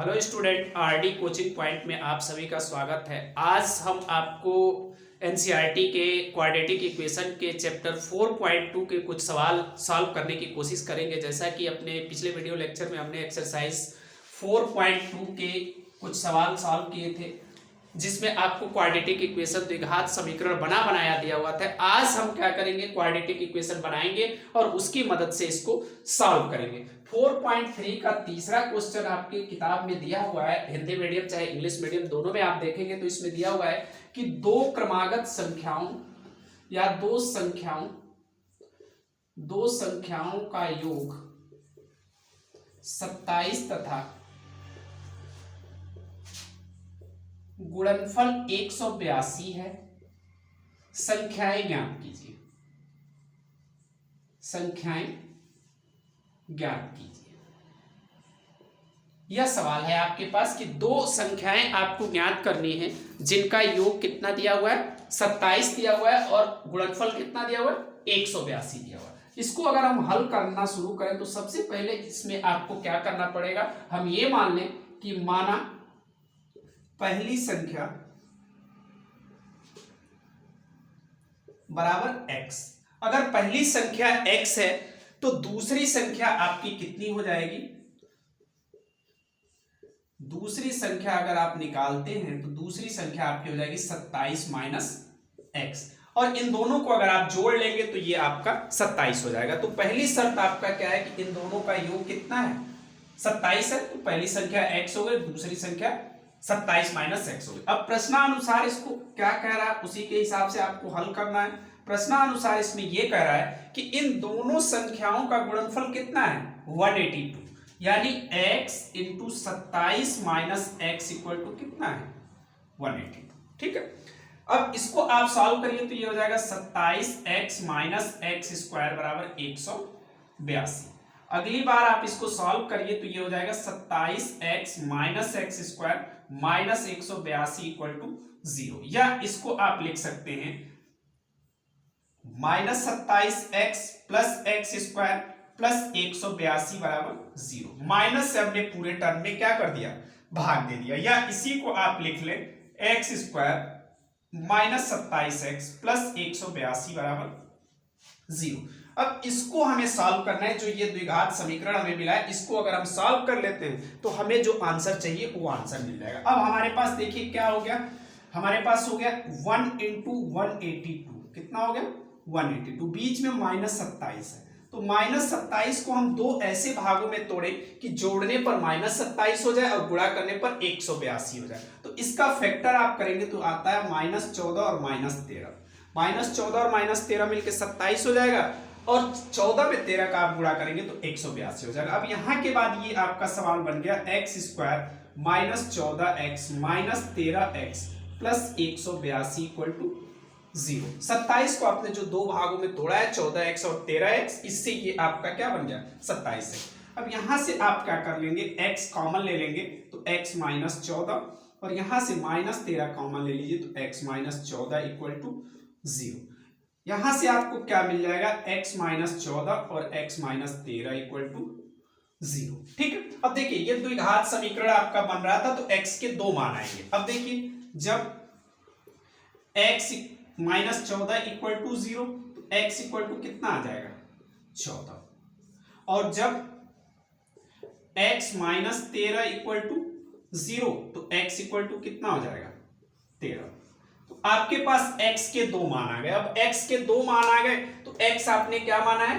Hello student, RD coaching point में आप सभी का स्वागत है। आज हम आपको एनसीईआरटी के क्वाड्रेटिक इक्वेशन के चैप्टर 4.2 के कुछ सवाल सॉल्व करने की कोशिश करेंगे। जैसा कि अपने पिछले वीडियो लेक्चर में हमने एक्सरसाइज 4.2 के कुछ सवाल सॉल्व किए थे, जिसमें आपको क्वाड्रेटिक इक्वेशन द्विघात समीकरण बनाया दिया हुआ था। आज हम क्या करेंगे, क्वाड्रेटिक इक्वेशन बनाएंगे और उसकी मदद से इसको सॉल्व करेंगे। 4.3 का तीसरा क्वेश्चन आपकी किताब में दिया हुआ है, हिंदी मीडियम चाहे इंग्लिश मीडियम दोनों में आप देखेंगे तो इसमें दिया हुआ है कि दो क्रमागत संख्याओं या दो संख्याओं का योग 27 तथा गुणनफल 182 है। संख्याएं ज्ञात कीजिए। यह सवाल है आपके पास कि दो संख्याएं आपको ज्ञात करनी है जिनका योग कितना दिया हुआ है, 27 दिया हुआ है और गुणनफल कितना दिया हुआ है, 182 दिया हुआ है। इसको अगर हम हल करना शुरू करें तो सबसे पहले इसमें आपको क्या करना पड़ेगा, हम ये मान लें कि माना पहली संख्या बराबर x। अगर पहली संख्या x है तो दूसरी संख्या आपकी कितनी हो जाएगी, दूसरी संख्या अगर आप निकालते हैं तो दूसरी संख्या आपकी हो जाएगी 27 माइनस x, और इन दोनों को अगर आप जोड़ लेंगे तो ये आपका 27 हो जाएगा। तो पहली शर्त आपका क्या है कि इन दोनों का योग कितना है, 27 है। तो पहली संख्या x हो गई, दूसरी संख्या 27 माइनस x हो गई। अब प्रश्नानुसार इसको क्या कह रहा है उसी के हिसाब से आपको हल करना है। प्रश्नानुसार इसमें यह कह रहा है कि इन दोनों संख्याओं का गुणनफल कितना है, 182, यानी x into 27 minus x equal to कितना है, 182। ठीक है, अब इसको आप सॉल्व करिए तो ये हो जाएगा 27x माइनस एक्स स्क्वायर बराबर 182। अगली बार आप इसको सॉल्व करिए तो ये हो जाएगा 27x minus x square minus 182 equal to 0, या इसको आप लिख सकते हैं minus 27x plus x square plus 182 बराबर 0। माइनस से हमने पूरे टर्म में क्या कर दिया, भाग दे दिया, या इसी को आप लिख ले x square minus 27x plus 182 बराबर 0। अब इसको हमें सॉल्व करना है। जो ये द्विघात समीकरण हमें मिला है, इसको अगर हम सॉल्व कर लेते हैं तो हमें जो आंसर चाहिए वो आंसर मिल जाएगा। अब हमारे पास देखिए क्या हो गया, हमारे पास हो गया 1 इंटू 182, कितना हो गया 182, बीच में माइनस 27 है। तो माइनस 27 को हम दो ऐसे भागों में तोड़े कि जोड़ने पर माइनस 27 हो जाए और गुणा करने पर 182 हो जाए। तो इसका फैक्टर आप करेंगे तो आता है माइनस 14 और माइनस 13। माइनस 14 और माइनस 13 मिलकर 27 हो जाएगा और 14 में 13 का आप गुणा करेंगे तो 182 हो जाएगा। अब यहां के बाद ये आपका सवाल बन गया x square minus 14x minus 13x plus 182 equal to 0। 27 को आपने जो दो भागों में तोड़ा है 14x और 13x, इससे ये आपका क्या बन गया 27 है। अब यहां से आप क्या कर लेंगे, x कॉमन ले लेंगे तो x माइनस 14, और यहां से माइनस 13 कॉमन ले लीजिए तो x माइनस 14 इक्वल टू 0। यहां से आपको क्या मिल जाएगा, x माइनस 14 और x माइनस 13 इक्वल टू 0। ठीक है, अब देखिए ये द्विघात समीकरण आपका बन रहा था तो x के दो मान आएंगे। अब देखिए जब x माइनस 14 इक्वल टू 0 तो x इक्वल टू कितना आ जाएगा 14, और जब x माइनस 13 इक्वल टू 0 तो x इक्वल टू कितना हो जाएगा 13। तो आपके पास x के दो मान आ गए। अब x के दो मान आ गए तो x आपने क्या माना है,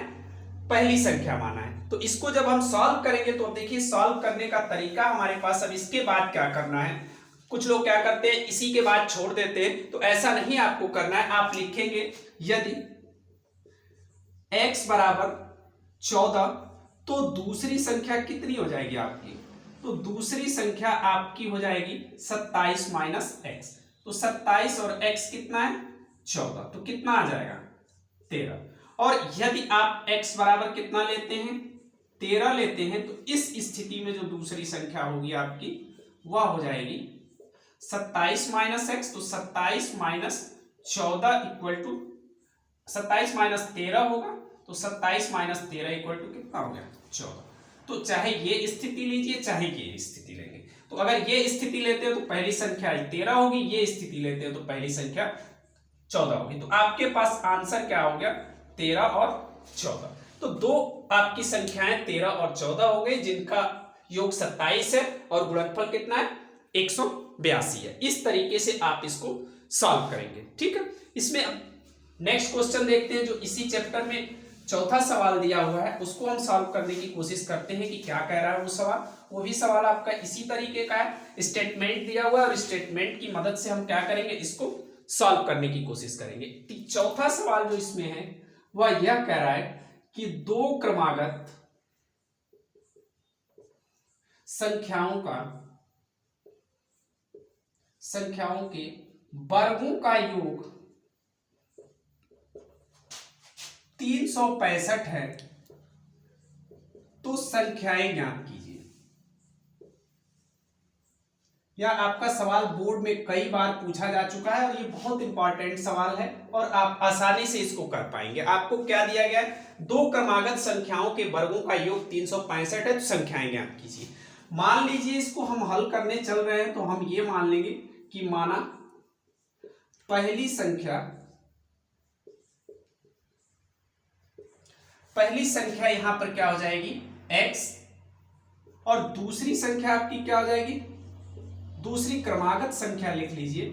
पहली संख्या माना है। तो इसको जब हम सॉल्व करेंगे तो देखिए सॉल्व करने का तरीका हमारे पास। अब इसके बाद क्या करना है, कुछ लोग क्या करते हैं इसी के बाद छोड़ देते हैं, तो ऐसा नहीं आपको करना है। आप लिखेंगे यदि x बराबर 14 तो दूसरी संख्या कितनी हो जाएगी आपकी, तो दूसरी संख्या आपकी हो जाएगी 27 माइनस एक्स। तो 27 और x कितना है 14, तो कितना आ जाएगा 13। और यदि आप x बराबर कितना लेते हैं 13 लेते हैं तो इस स्थिति में जो दूसरी संख्या होगी आपकी वह हो जाएगी 27 माइनस एक्स। तो 27 माइनस 14 इक्वल टू 27 माइनस 13 होगा, तो 27 माइनस 13 इक्वल टू कितना हो गया 14। तो चाहे ये स्थिति लीजिए चाहे ये स्थिति लेंगे, तो अगर ये स्थिति लेते हो तो पहली संख्या 13 होगी, ये स्थिति लेते हो तो पहली संख्या 14 होगी। तो आपके पास आंसर क्या हो गया, 13 और 14। तो दो आपकी संख्याएं 13 और 14 हो गई, जिनका योग 27 है और गुणनफल कितना है, 182 है। इस तरीके से आप इसको सॉल्व करेंगे। ठीक है, इसमें नेक्स्ट क्वेश्चन देखते हैं जो इसी चैप्टर में चौथा सवाल दिया हुआ है, उसको हम सॉल्व करने की कोशिश करते हैं कि क्या कह रहा है वो सवाल। वो भी सवाल आपका इसी तरीके का है, स्टेटमेंट दिया हुआ है और स्टेटमेंट की मदद से हम क्या करेंगे, इसको सॉल्व करने की कोशिश करेंगे। चौथा सवाल जो इसमें है वह यह कह रहा है कि दो क्रमागत संख्याओं के वर्गों का योग 365 है, तो संख्याएं ज्ञात कीजिए। यह आपका सवाल बोर्ड में कई बार पूछा जा चुका है और ये बहुत इंपॉर्टेंट सवाल है और आप आसानी से इसको कर पाएंगे। आपको क्या दिया गया है, दो क्रमागत संख्याओं के वर्गों का योग 365 है, तो संख्याएं ज्ञात कीजिए। मान लीजिए इसको हम हल करने चल रहे हैं तो हम ये मान लेंगे कि माना पहली संख्या यहां पर क्या हो जाएगी, x, और दूसरी संख्या आपकी क्या हो जाएगी, दूसरी क्रमागत संख्या लिख लीजिए।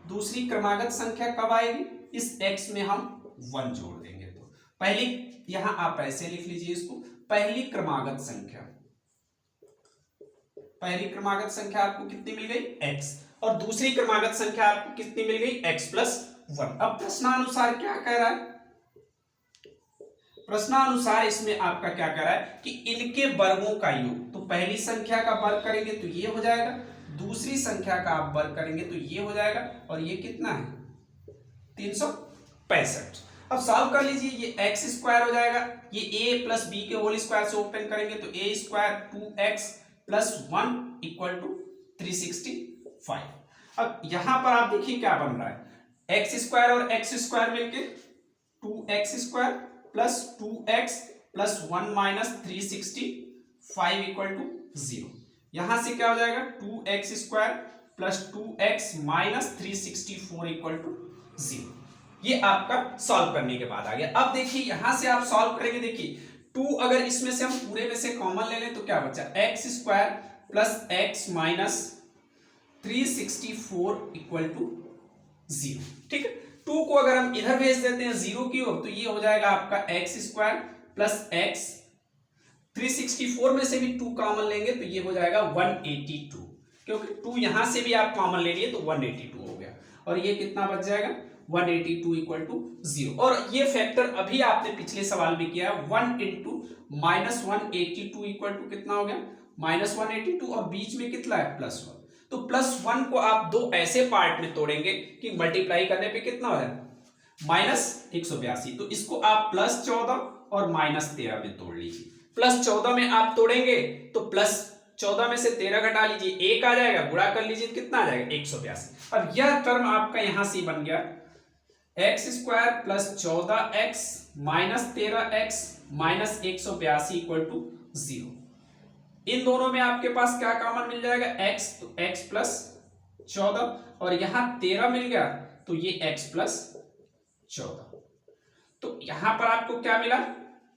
दूसरी क्रमागत संख्या कब आएगी, इस x में हम 1 जोड़ देंगे। तो पहली, यहां आप ऐसे लिख लीजिए इसको, पहली क्रमागत संख्या आपको कितनी मिल गई, x, और दूसरी क्रमागत संख्या आपको कितनी मिल गई, x प्लस 1। अब प्रश्नानुसार क्या कह रहा है, प्रश्नानुसार इसमें आपका क्या कह रहा है कि इनके वर्गों का योग, तो पहली संख्या का वर्ग करेंगे तो ये हो जाएगा, दूसरी संख्या का आप वर्ग करेंगे तो ये हो जाएगा, और ये कितना है 365। अब सॉल्व कर लीजिए, ये एक्स स्क्वायर हो जाएगा, ये a प्लस बी के होल स्क्वायर से ओपन करेंगे तो a square 2x plus 1 equal to 365। अब यहां पर आप देखिए क्या बन रहा है, एक्स स्क्वायर और एक्स स्क्वायर मिलके 2x square plus 2x plus 1 minus 365 equal to 0। यहां से क्या हो जाएगा, 2x square plus 2x minus 364 equal to 0। ये आपका सॉल्व करने के बाद आ गया। अब देखिए यहां से आप सॉल्व करेंगे, देखिए 2 अगर इसमें से हम पूरे में से कॉमन ले लें तो क्या बचा, x square plus x minus 364 equal to 0। ठीक है, 2 को अगर हम इधर भेज देते हैं 0 की ओर तो ये हो जाएगा आपका x स्क्वायर प्लस x, 364 में से भी 2 कॉमन लेंगे तो ये हो जाएगा 182, क्योंकि 2 यहां से भी आप कॉमन ले लिए तो 182 हो गया, और ये कितना बच जाएगा 182 इक्वल टू 0। और ये फैक्टर अभी आपने पिछले सवाल में किया है, 1 इंटू माइनस 182 इक्वल टू कितना हो गया, माइनस 182, और बीच में कितना है प्लस 1। तो प्लस 1 को आप दो ऐसे पार्ट में तोड़ेंगे कि मल्टीप्लाई करने पे कितना हो जाए माइनस 182। तो इसको आप प्लस 14 और माइनस 13 में तोड़ लीजिए। प्लस 14 में आप तोड़ेंगे तो प्लस 14 में से 13 घटा लीजिए, 1 आ जाएगा, गुणा कर लीजिए कितना आ जाएगा 182। अब यह टर्म आपका यहां से बन गया x square plus 14x minus 13x minus 182 equal to 0। इन दोनों में आपके पास क्या कॉमन मिल जाएगा, x, तो x प्लस 14, और यहां 13 मिल गया तो ये x प्लस 14। तो यहां पर आपको क्या मिला,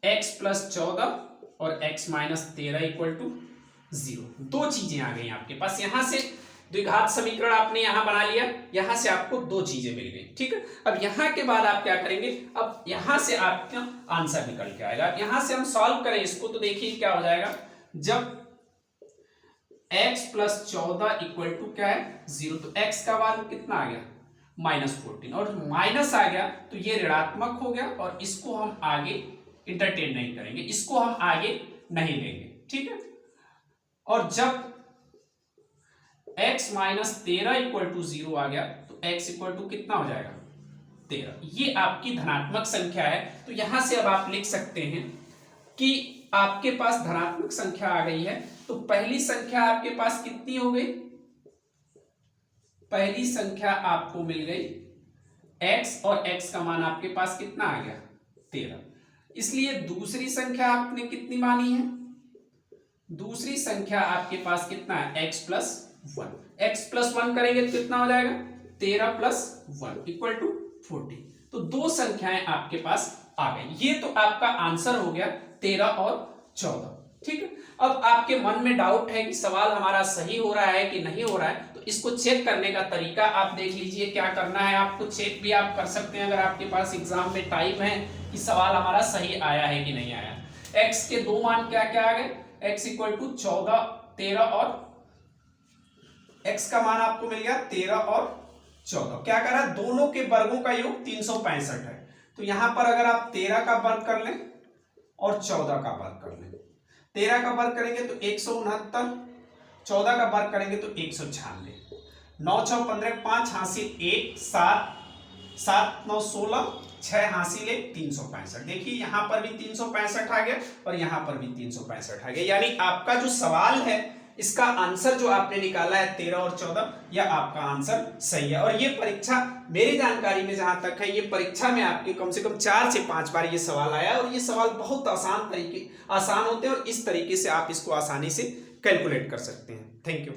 x प्लस 14 और x माइनस 13 इक्वल टू 0। दो चीजें आ गई आपके पास, यहां से द्विघात समीकरण आपने यहां बना लिया, यहां से आपको दो चीजें मिल गई। ठीक है, अब यहां के बाद आप क्या करेंगे, अब यहां से आपका आंसर निकल के आएगा। यहां से हम सॉल्व करें इसको तो देखिए क्या हो जाएगा, जब x प्लस 14 इक्वल टू क्या है 0, तो x का मान कितना आ गया -14, और माइनस आ गया तो ये ऋणात्मक हो गया, और इसको हम आगे इंटरटेन नहीं करेंगे, इसको हम आगे नहीं लेंगे। ठीक है, और जब x माइनस 13 इक्वल टू 0 आ गया तो x इक्वल टू कितना हो जाएगा 13। ये आपकी धनात्मक संख्या है, तो यहां से अब आप लिख सकते हैं कि आपके पास धनात्मक संख्या आ गई है। तो पहली संख्या आपके पास कितनी हो गई, पहली संख्या आपको मिल गई x, और x का मान आपके पास कितना आ गया 13। इसलिए दूसरी संख्या आपने कितनी मानी है, दूसरी संख्या आपके पास कितना है x प्लस 1। x प्लस 1 करेंगे तो कितना हो जाएगा 13 प्लस 1 इक्वल टू 40। तो दो संख्याएं आपके पास आ गई। ये तो आपका आंसर हो गया 13 और 14। ठीक है, अब आपके मन में डाउट है कि सवाल हमारा सही हो रहा है कि नहीं हो रहा है, तो इसको चेक करने का तरीका आप देख लीजिए। क्या करना है आपको, चेक भी आप कर सकते हैं अगर आपके पास एग्जाम में टाइम है कि सवाल हमारा सही आया है कि नहीं आया। x के दो मान क्या क्या आ गए, x इक्वल टू 14, 13 और x का मान आपको मिल गया 13 और 14। क्या करा, दोनों के वर्गों का योग 365 है। तो यहां पर अगर आप 13 का वर्ग कर लें और 14 का वर्ग कर लें, 13 का वर्ग करेंगे तो 169, 14 का वर्ग करेंगे तो 196, 9 6 15, 5 हासिल 1, 7 7 9 16, 6 हासिल 365। देखिए यहां पर भी 365 आ गया और यहां पर भी 365 आ गया। यानी आपका जो सवाल है इसका आंसर जो आपने निकाला है 13 और 14, यह आपका आंसर सही है। और ये परीक्षा मेरी जानकारी में जहां तक है, ये परीक्षा में आपके कम से कम 4 से 5 बार ये सवाल आया और ये सवाल बहुत आसान होते हैं और इस तरीके से आप इसको आसानी से कैलकुलेट कर सकते हैं। Thank you.